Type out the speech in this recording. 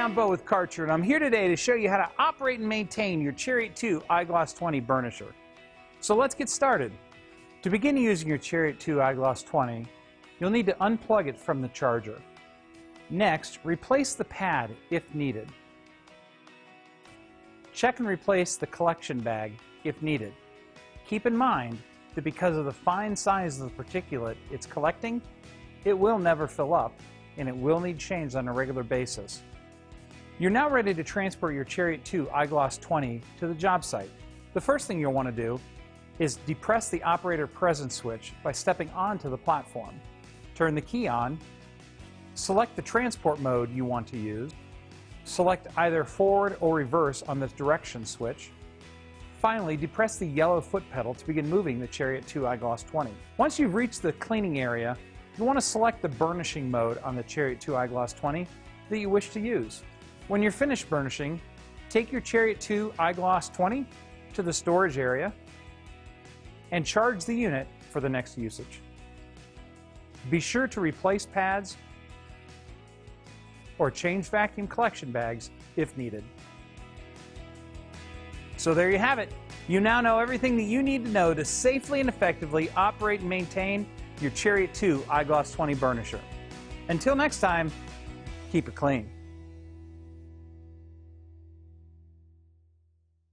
I'm Bo with Karcher, and I'm here today to show you how to operate and maintain your Chariot 2 Igloss 20 burnisher. So let's get started. To begin using your Chariot 2 Igloss 20, you'll need to unplug it from the charger. Next, replace the pad if needed. Check and replace the collection bag if needed. Keep in mind that because of the fine size of the particulate it's collecting, it will never fill up, and it will need changed on a regular basis. You're now ready to transport your Chariot 2 Igloss 20 to the job site. The first thing you'll want to do is depress the operator presence switch by stepping onto the platform. Turn the key on, select the transport mode you want to use, select either forward or reverse on the direction switch. Finally, depress the yellow foot pedal to begin moving the Chariot 2 Igloss 20. Once you've reached the cleaning area, you want to select the burnishing mode on the Chariot 2 Igloss 20 that you wish to use. When you're finished burnishing, take your Chariot 2 Igloss 20 to the storage area and charge the unit for the next usage. Be sure to replace pads or change vacuum collection bags if needed. So there you have it. You now know everything that you need to know to safely and effectively operate and maintain your Chariot 2 Igloss 20 burnisher. Until next time, keep it clean.